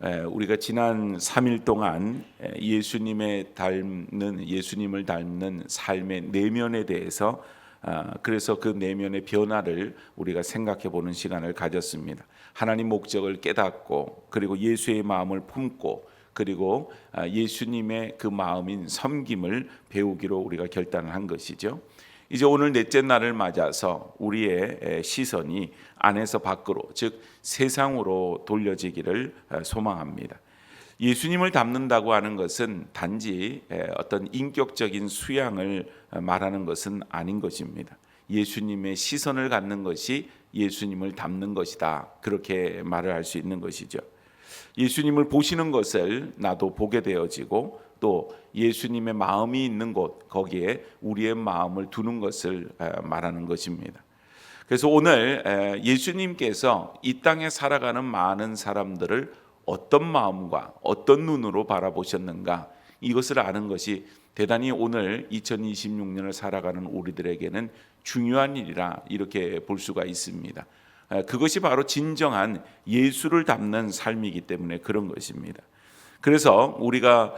우리가 지난 3일 동안 예수님을 닮는 삶의 내면에 대해서 그래서 그 내면의 변화를 우리가 생각해 보는 시간을 가졌습니다. 하나님 목적을 깨닫고 그리고 예수의 마음을 품고 그리고 예수님의 그 마음인 섬김을 배우기로 우리가 결단을 한 것이죠. 이제 오늘 넷째 날을 맞아서 우리의 시선이 안에서 밖으로, 즉 세상으로 돌려지기를 소망합니다. 예수님을 닮는다고 하는 것은 단지 어떤 인격적인 수양을 말하는 것은 아닌 것입니다. 예수님의 시선을 갖는 것이 예수님을 닮는 것이다, 그렇게 말을 할 수 있는 것이죠. 예수님을 보시는 것을 나도 보게 되어지고 또 예수님의 마음이 있는 곳, 거기에 우리의 마음을 두는 것을 말하는 것입니다. 그래서 오늘 예수님께서 이 땅에 살아가는 많은 사람들을 어떤 마음과 어떤 눈으로 바라보셨는가, 이것을 아는 것이 대단히 오늘 2026년을 살아가는 우리들에게는 중요한 일이라 이렇게 볼 수가 있습니다. 그것이 바로 진정한 예수를 닮는 삶이기 때문에 그런 것입니다. 그래서 우리가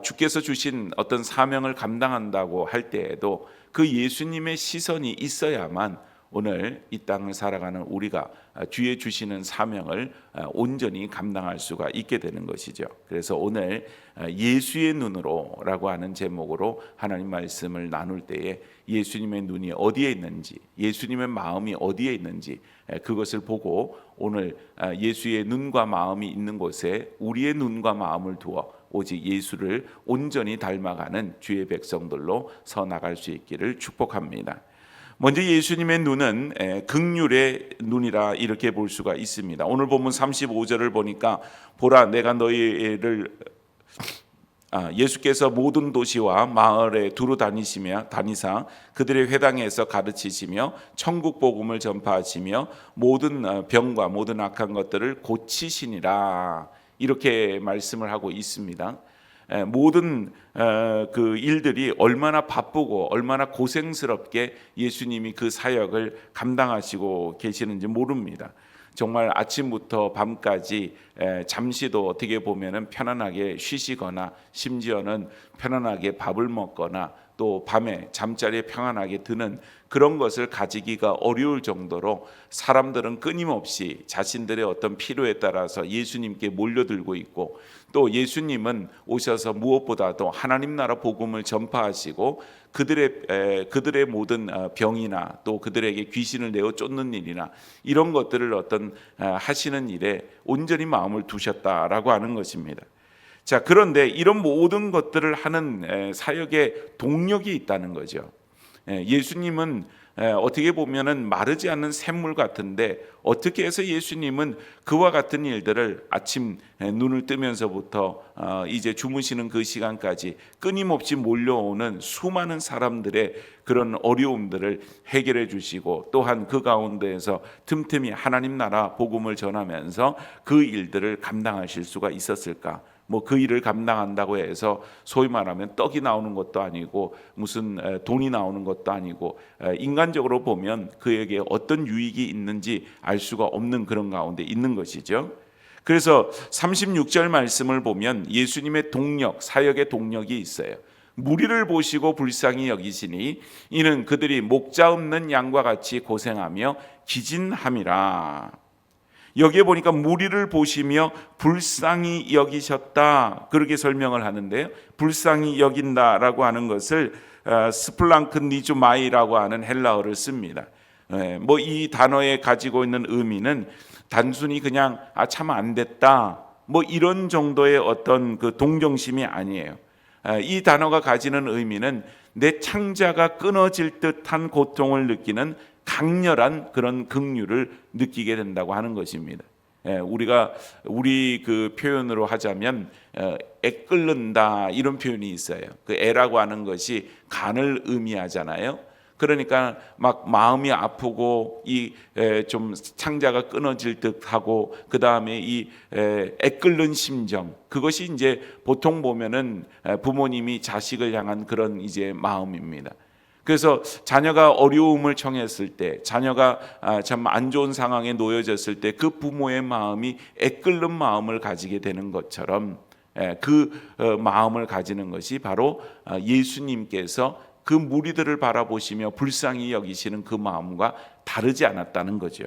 주께서 주신 어떤 사명을 감당한다고 할 때에도 그 예수님의 시선이 있어야만 오늘 이 땅을 살아가는 우리가 주의 주시는 사명을 온전히 감당할 수가 있게 되는 것이죠. 그래서 오늘 예수의 눈으로라고 하는 제목으로 하나님 말씀을 나눌 때에 예수님의 눈이 어디에 있는지, 예수님의 마음이 어디에 있는지 그것을 보고 오늘 예수의 눈과 마음이 있는 곳에 우리의 눈과 마음을 두어 오직 예수를 온전히 닮아가는 주의 백성들로 서 나갈 수 있기를 축복합니다. 먼저 예수님의 눈은 긍휼의 눈이라 이렇게 볼 수가 있습니다. 오늘 본문 35절을 보니까 보라, 내가 너희를 예수께서 모든 도시와 마을에 두루 다니사 그들의 회당에서 가르치시며 천국 복음을 전파하시며 모든 병과 모든 악한 것들을 고치시니라, 이렇게 말씀을 하고 있습니다. 모든 그 일들이 얼마나 바쁘고 얼마나 고생스럽게 예수님이 그 사역을 감당하시고 계시는지 모릅니다. 정말 아침부터 밤까지 잠시도 어떻게 보면은 편안하게 쉬시거나 심지어는 편안하게 밥을 먹거나 또 밤에 잠자리에 평안하게 드는 그런 것을 가지기가 어려울 정도로 사람들은 끊임없이 자신들의 어떤 필요에 따라서 예수님께 몰려들고 있고, 또 예수님은 오셔서 무엇보다도 하나님 나라 복음을 전파하시고 그들의 모든 병이나 또 그들에게 귀신을 내어 쫓는 일이나 이런 것들을 어떤 하시는 일에 온전히 마음을 두셨다라고 하는 것입니다. 자, 그런데 이런 모든 것들을 하는 사역의 동력이 있다는 거죠. 예수님은 어떻게 보면은 마르지 않는 샘물 같은데 어떻게 해서 예수님은 그와 같은 일들을 아침 눈을 뜨면서부터 이제 주무시는 그 시간까지 끊임없이 몰려오는 수많은 사람들의 그런 어려움들을 해결해 주시고, 또한 그 가운데에서 틈틈이 하나님 나라 복음을 전하면서 그 일들을 감당하실 수가 있었을까? 그 일을 감당한다고 해서 소위 말하면 떡이 나오는 것도 아니고 무슨 돈이 나오는 것도 아니고 인간적으로 보면 그에게 어떤 유익이 있는지 알 수가 없는 그런 가운데 있는 것이죠. 그래서 36절 말씀을 보면 예수님의 동력, 사역의 동력이 있어요. 무리를 보시고 불쌍히 여기시니 이는 그들이 목자 없는 양과 같이 고생하며 기진함이라. 여기에 보니까 무리를 보시며 불쌍히 여기셨다, 그렇게 설명을 하는데요. 불쌍히 여긴다라고 하는 것을 스플랑크니주마이라고 하는 헬라어를 씁니다. 이 단어에 가지고 있는 의미는 단순히 그냥 참 안 됐다 이런 정도의 어떤 그 동정심이 아니에요. 이 단어가 가지는 의미는 내 창자가 끊어질 듯한 고통을 느끼는 강렬한 그런 긍휼을 느끼게 된다고 하는 것입니다. 우리 그 표현으로 하자면 애끓는다, 이런 표현이 있어요. 그 애라고 하는 것이 간을 의미하잖아요. 그러니까 막 마음이 아프고 이 좀 창자가 끊어질 듯하고 그 다음에 이 애끓는 심정, 그것이 이제 보통 보면은 부모님이 자식을 향한 그런 이제 마음입니다. 그래서 자녀가 어려움을 청했을 때, 자녀가 참 안 좋은 상황에 놓여졌을 때 그 부모의 마음이 애끓는 마음을 가지게 되는 것처럼 그 마음을 가지는 것이 바로 예수님께서 그 무리들을 바라보시며 불쌍히 여기시는 그 마음과 다르지 않았다는 거죠.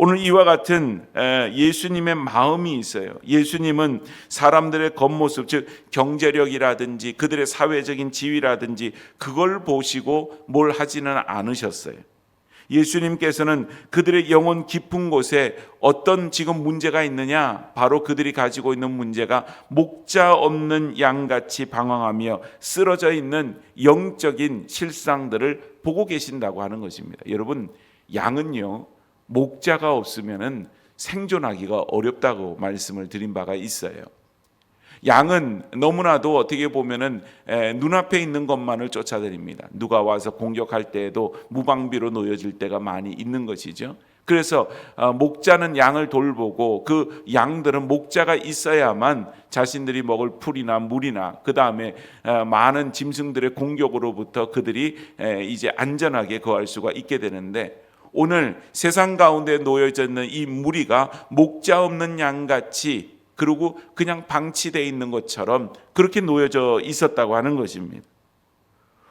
오늘 이와 같은 예수님의 마음이 있어요. 예수님은 사람들의 겉모습, 즉 경제력이라든지 그들의 사회적인 지위라든지 그걸 보시고 뭘 하지는 않으셨어요. 예수님께서는 그들의 영혼 깊은 곳에 어떤 지금 문제가 있느냐, 바로 그들이 가지고 있는 문제가 목자 없는 양같이 방황하며 쓰러져 있는 영적인 실상들을 보고 계신다고 하는 것입니다. 여러분, 양은요 목자가 없으면은 생존하기가 어렵다고 말씀을 드린 바가 있어요. 양은 너무나도 어떻게 보면은 눈앞에 있는 것만을 쫓아다닙니다. 누가 와서 공격할 때에도 무방비로 놓여질 때가 많이 있는 것이죠. 그래서 목자는 양을 돌보고 그 양들은 목자가 있어야만 자신들이 먹을 풀이나 물이나 그 다음에 많은 짐승들의 공격으로부터 그들이 이제 안전하게 거할 수가 있게 되는데, 오늘 세상 가운데 놓여져 있는 이 무리가 목자 없는 양같이, 그리고 그냥 방치되어 있는 것처럼 그렇게 놓여져 있었다고 하는 것입니다.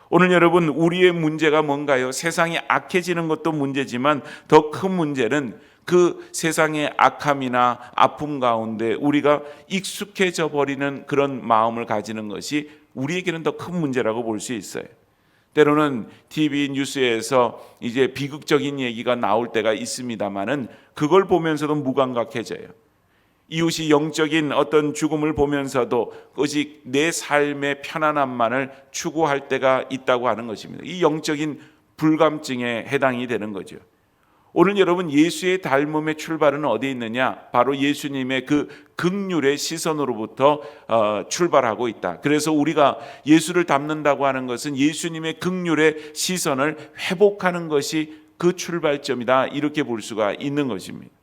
오늘 여러분, 우리의 문제가 뭔가요? 세상이 악해지는 것도 문제지만 더 큰 문제는 그 세상의 악함이나 아픔 가운데 우리가 익숙해져 버리는 그런 마음을 가지는 것이 우리에게는 더 큰 문제라고 볼 수 있어요. 때로는 TV 뉴스에서 이제 비극적인 얘기가 나올 때가 있습니다만은 그걸 보면서도 무감각해져요. 이웃이 영적인 어떤 죽음을 보면서도 오직 내 삶의 편안함만을 추구할 때가 있다고 하는 것입니다. 이 영적인 불감증에 해당이 되는 거죠. 오늘 여러분, 예수의 닮음의 출발은 어디에 있느냐? 바로 예수님의 그 긍휼의 시선으로부터 출발하고 있다. 그래서 우리가 예수를 닮는다고 하는 것은 예수님의 긍휼의 시선을 회복하는 것이 그 출발점이다, 이렇게 볼 수가 있는 것입니다.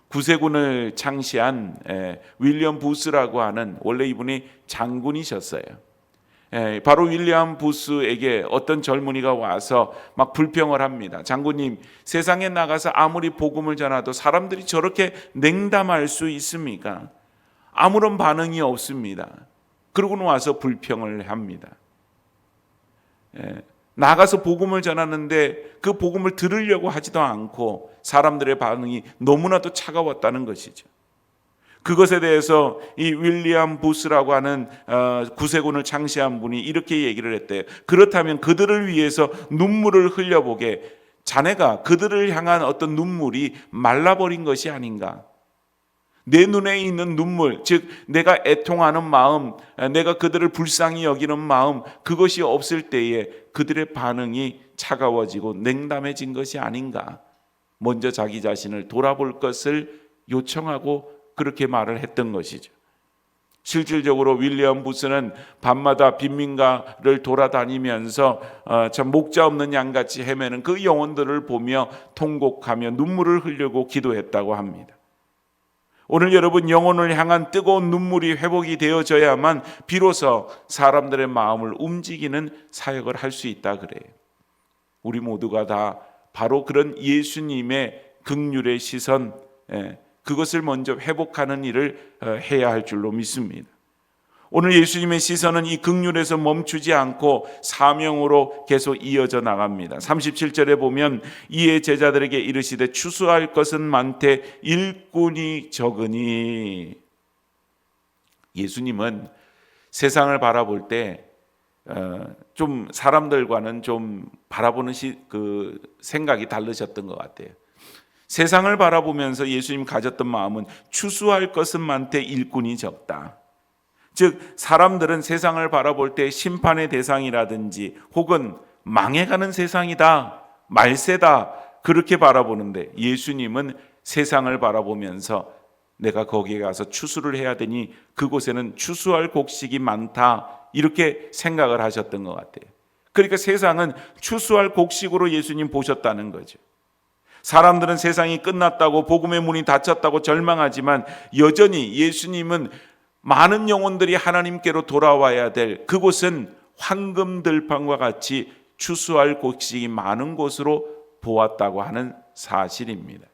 구세군을 창시한 윌리엄 부스라고 하는, 원래 이분이 장군이셨어요. 바로 윌리엄 부스에게 어떤 젊은이가 와서 막 불평을 합니다. 장군님, 세상에 나가서 아무리 복음을 전하도 사람들이 저렇게 냉담할 수 있습니까? 아무런 반응이 없습니다. 그러고는 와서 불평을 합니다. 나가서 복음을 전하는데 그 복음을 들으려고 하지도 않고 사람들의 반응이 너무나도 차가웠다는 것이죠. 그것에 대해서 이 윌리엄 부스라고 하는 구세군을 창시한 분이 이렇게 얘기를 했대요. 그렇다면 그들을 위해서 눈물을 흘려보게, 자네가 그들을 향한 어떤 눈물이 말라버린 것이 아닌가? 내 눈에 있는 눈물, 즉 내가 애통하는 마음, 내가 그들을 불쌍히 여기는 마음, 그것이 없을 때에 그들의 반응이 차가워지고 냉담해진 것이 아닌가? 먼저 자기 자신을 돌아볼 것을 요청하고 그렇게 말을 했던 것이죠. 실질적으로 윌리엄 부스는 밤마다 빈민가를 돌아다니면서 참 목자 없는 양같이 헤매는 그 영혼들을 보며 통곡하며 눈물을 흘리고 기도했다고 합니다. 오늘 여러분, 영혼을 향한 뜨거운 눈물이 회복이 되어져야만 비로소 사람들의 마음을 움직이는 사역을 할 수 있다 그래요. 우리 모두가 다 바로 그런 예수님의 긍휼의 시선, 그것을 먼저 회복하는 일을 해야 할 줄로 믿습니다. 오늘 예수님의 시선은 이 긍휼에서 멈추지 않고 사명으로 계속 이어져 나갑니다. 37절에 보면 이에 제자들에게 이르시되 추수할 것은 많되 일꾼이 적으니. 예수님은 세상을 바라볼 때 좀 사람들과는 좀 바라보는 그 생각이 다르셨던 것 같아요. 세상을 바라보면서 예수님 가졌던 마음은 추수할 것은 많되 일꾼이 적다. 즉 사람들은 세상을 바라볼 때 심판의 대상이라든지 혹은 망해가는 세상이다, 말세다, 그렇게 바라보는데 예수님은 세상을 바라보면서 내가 거기에 가서 추수를 해야 되니 그곳에는 추수할 곡식이 많다, 이렇게 생각을 하셨던 것 같아요. 그러니까 세상은 추수할 곡식으로 예수님 보셨다는 거죠. 사람들은 세상이 끝났다고, 복음의 문이 닫혔다고 절망하지만 여전히 예수님은 많은 영혼들이 하나님께로 돌아와야 될 그곳은 황금 들판과 같이 추수할 곡식이 많은 곳으로 보았다고 하는 사실입니다.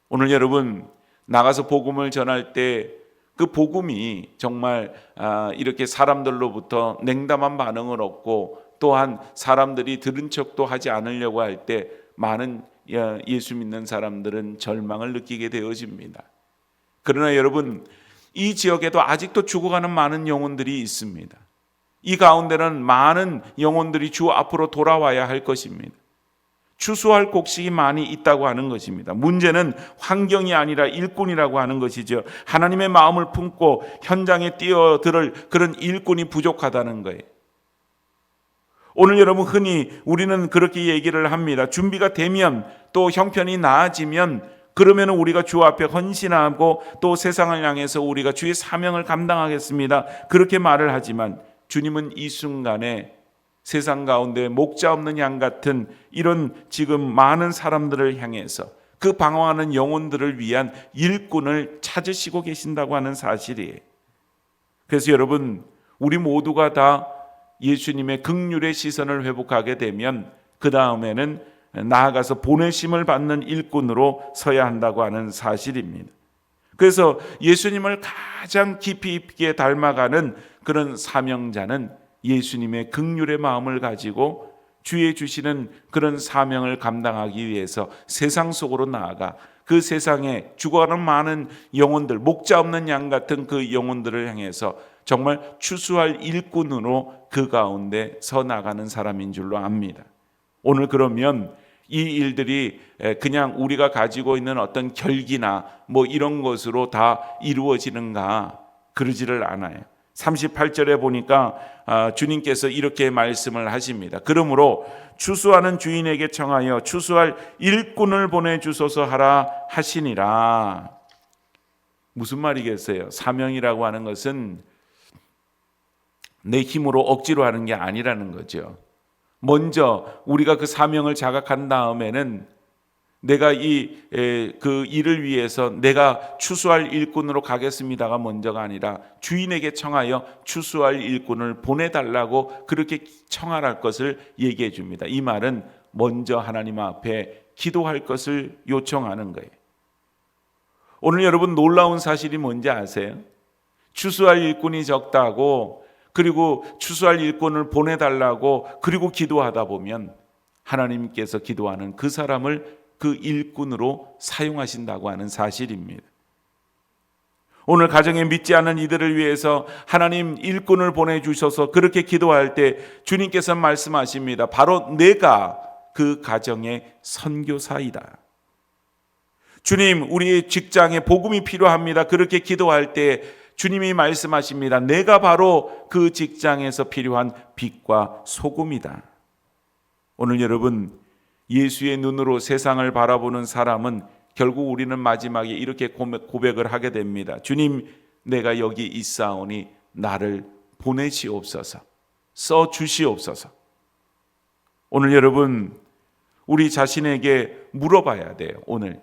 오늘 여러분 나가서 복음을 전할 때 그 복음이 정말 이렇게 사람들로부터 냉담한 반응을 얻고 또한 사람들이 들은 척도 하지 않으려고 할 때 많은 예수 믿는 사람들은 절망을 느끼게 되어집니다. 그러나 여러분 이 지역에도 아직도 죽어가는 많은 영혼들이 있습니다. 이 가운데는 많은 영혼들이 주 앞으로 돌아와야 할 것입니다. 추수할 곡식이 많이 있다고 하는 것입니다. 문제는 환경이 아니라 일꾼이라고 하는 것이죠. 하나님의 마음을 품고 현장에 뛰어들 그런 일꾼이 부족하다는 거예요. 오늘 여러분 흔히 우리는 그렇게 얘기를 합니다. 준비가 되면 또 형편이 나아지면 그러면 우리가 주 앞에 헌신하고 또 세상을 향해서 우리가 주의 사명을 감당하겠습니다. 그렇게 말을 하지만 주님은 이 순간에 세상 가운데 목자 없는 양 같은 이런 지금 많은 사람들을 향해서 그 방황하는 영혼들을 위한 일꾼을 찾으시고 계신다고 하는 사실이에요. 그래서 여러분 우리 모두가 다 예수님의 긍휼의 시선을 회복하게 되면 그 다음에는 나아가서 보내심을 받는 일꾼으로 서야 한다고 하는 사실입니다. 그래서 예수님을 가장 깊이 있게 닮아가는 그런 사명자는 예수님의 긍휼의 마음을 가지고 주의 주시는 그런 사명을 감당하기 위해서 세상 속으로 나아가 그 세상에 죽어가는 많은 영혼들, 목자 없는 양 같은 그 영혼들을 향해서 정말 추수할 일꾼으로 그 가운데 서 나가는 사람인 줄로 압니다. 오늘 그러면 이 일들이 그냥 우리가 가지고 있는 어떤 결기나 뭐 이런 것으로 다 이루어지는가? 그러지를 않아요. 38절에 보니까 주님께서 이렇게 말씀을 하십니다. 그러므로 추수하는 주인에게 청하여 추수할 일꾼을 보내주소서 하라 하시니라. 무슨 말이겠어요? 사명이라고 하는 것은 내 힘으로 억지로 하는 게 아니라는 거죠. 먼저 우리가 그 사명을 자각한 다음에는 내가 그 일을 위해서 내가 추수할 일꾼으로 가겠습니다가 먼저가 아니라 주인에게 청하여 추수할 일꾼을 보내달라고 그렇게 청할 것을 얘기해 줍니다. 이 말은 먼저 하나님 앞에 기도할 것을 요청하는 거예요. 오늘 여러분 놀라운 사실이 뭔지 아세요? 추수할 일꾼이 적다고 그리고 추수할 일꾼을 보내달라고 그리고 기도하다 보면 하나님께서 기도하는 그 사람을 그 일꾼으로 사용하신다고 하는 사실입니다. 오늘 가정에 믿지 않는 이들을 위해서 하나님 일꾼을 보내주셔서 그렇게 기도할 때 주님께서 말씀하십니다. 바로 내가 그 가정의 선교사이다. 주님, 우리 직장에 복음이 필요합니다. 그렇게 기도할 때 주님이 말씀하십니다. 내가 바로 그 직장에서 필요한 빛과 소금이다. 오늘 여러분 예수의 눈으로 세상을 바라보는 사람은 결국 우리는 마지막에 이렇게 고백을 하게 됩니다. 주님, 내가 여기 있사오니 나를 보내시옵소서, 써주시옵소서. 오늘 여러분 우리 자신에게 물어봐야 돼요. 오늘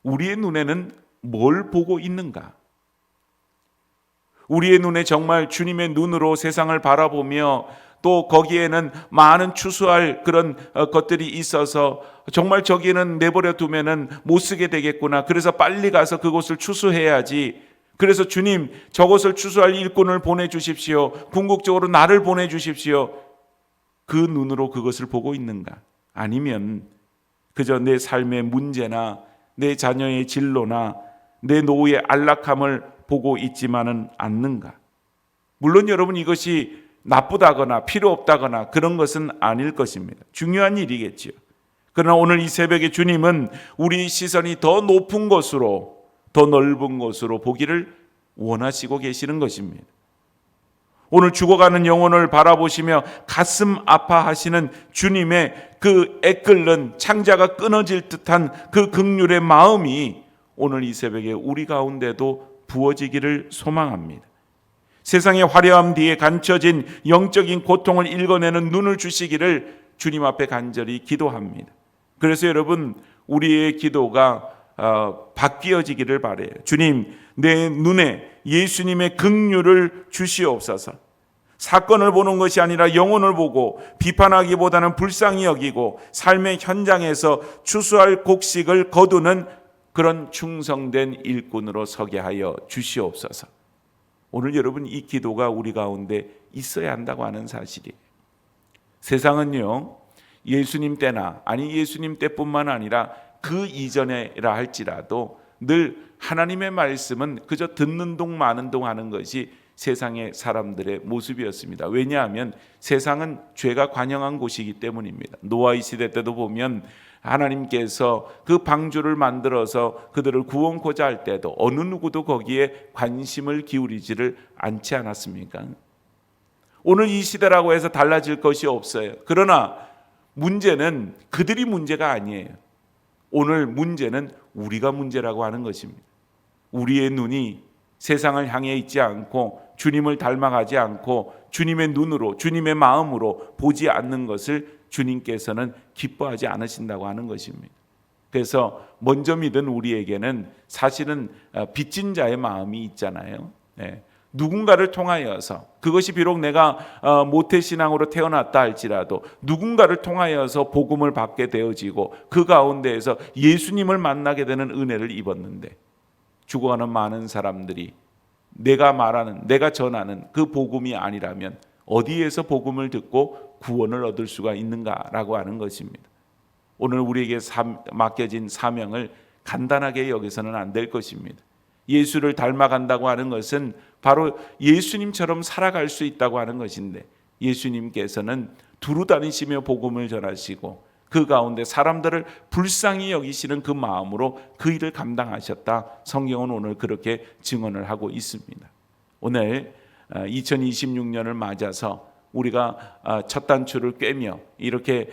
우리의 눈에는 뭘 보고 있는가? 우리의 눈에 정말 주님의 눈으로 세상을 바라보며 또 거기에는 많은 추수할 그런 것들이 있어서 정말 저기는 내버려 두면은 못 쓰게 되겠구나. 그래서 빨리 가서 그곳을 추수해야지. 그래서 주님, 저곳을 추수할 일꾼을 보내주십시오. 궁극적으로 나를 보내주십시오. 그 눈으로 그것을 보고 있는가? 아니면 그저 내 삶의 문제나 내 자녀의 진로나 내 노후의 안락함을 보고 있지만은 않는가? 물론 여러분 이것이 나쁘다거나 필요 없다거나 그런 것은 아닐 것입니다. 중요한 일이겠지요. 그러나 오늘 이 새벽에 주님은 우리 시선이 더 높은 곳으로, 더 넓은 곳으로 보기를 원하시고 계시는 것입니다. 오늘 죽어가는 영혼을 바라보시며 가슴 아파하시는 주님의 그 애끓는 창자가 끊어질 듯한 그 긍휼의 마음이 오늘 이 새벽에 우리 가운데도 부어지기를 소망합니다. 세상의 화려함 뒤에 감춰진 영적인 고통을 읽어내는 눈을 주시기를 주님 앞에 간절히 기도합니다. 그래서 여러분 우리의 기도가 바뀌어지기를 바라요. 주님, 내 눈에 예수님의 긍휼을 주시옵소서. 사건을 보는 것이 아니라 영혼을 보고 비판하기보다는 불쌍히 여기고 삶의 현장에서 추수할 곡식을 거두는 그런 충성된 일꾼으로 서게 하여 주시옵소서. 오늘 여러분 이 기도가 우리 가운데 있어야 한다고 하는 사실이에요. 세상은요, 예수님 때나 아니 예수님 때뿐만 아니라 그 이전에라 할지라도 늘 하나님의 말씀은 그저 듣는 동 마는 동 하는 것이 세상의 사람들의 모습이었습니다. 왜냐하면 세상은 죄가 관영한 곳이기 때문입니다. 노아의 시대 때도 보면 하나님께서 그 방주를 만들어서 그들을 구원코자 할 때도 어느 누구도 거기에 관심을 기울이지를 않지 않았습니까? 오늘 이 시대라고 해서 달라질 것이 없어요. 그러나 문제는 그들이 문제가 아니에요. 오늘 문제는 우리가 문제라고 하는 것입니다. 우리의 눈이 세상을 향해 있지 않고 주님을 닮아가지 않고 주님의 눈으로 주님의 마음으로 보지 않는 것을 주님께서는 기뻐하지 않으신다고 하는 것입니다. 그래서 먼저 믿은 우리에게는 사실은 빚진 자의 마음이 있잖아요. 누군가를 통하여서 그것이 비록 내가 모태신앙으로 태어났다 할지라도 누군가를 통하여서 복음을 받게 되어지고 그 가운데에서 예수님을 만나게 되는 은혜를 입었는데 죽어가는 많은 사람들이 내가 말하는 내가 전하는 그 복음이 아니라면 어디에서 복음을 듣고 구원을 얻을 수가 있는가라고 하는 것입니다. 오늘 우리에게 맡겨진 사명을 간단하게 여기서는 안 될 것입니다. 예수를 닮아간다고 하는 것은 바로 예수님처럼 살아갈 수 있다고 하는 것인데 예수님께서는 두루 다니시며 복음을 전하시고 그 가운데 사람들을 불쌍히 여기시는 그 마음으로 그 일을 감당하셨다. 성경은 오늘 그렇게 증언을 하고 있습니다. 오늘 2026년을 맞아서 우리가 첫 단추를 꿰며 이렇게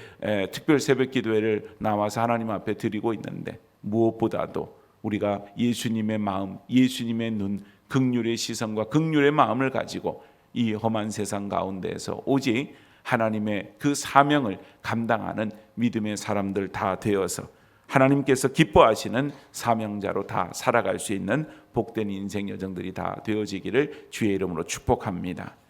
특별 새벽 기도회를 나와서 하나님 앞에 드리고 있는데 무엇보다도 우리가 예수님의 마음, 예수님의 눈, 긍휼의 시선과 긍휼의 마음을 가지고 이 험한 세상 가운데에서 오직 하나님의 그 사명을 감당하는 믿음의 사람들 다 되어서 하나님께서 기뻐하시는 사명자로 다 살아갈 수 있는 복된 인생 여정들이 다 되어지기를 주의 이름으로 축복합니다.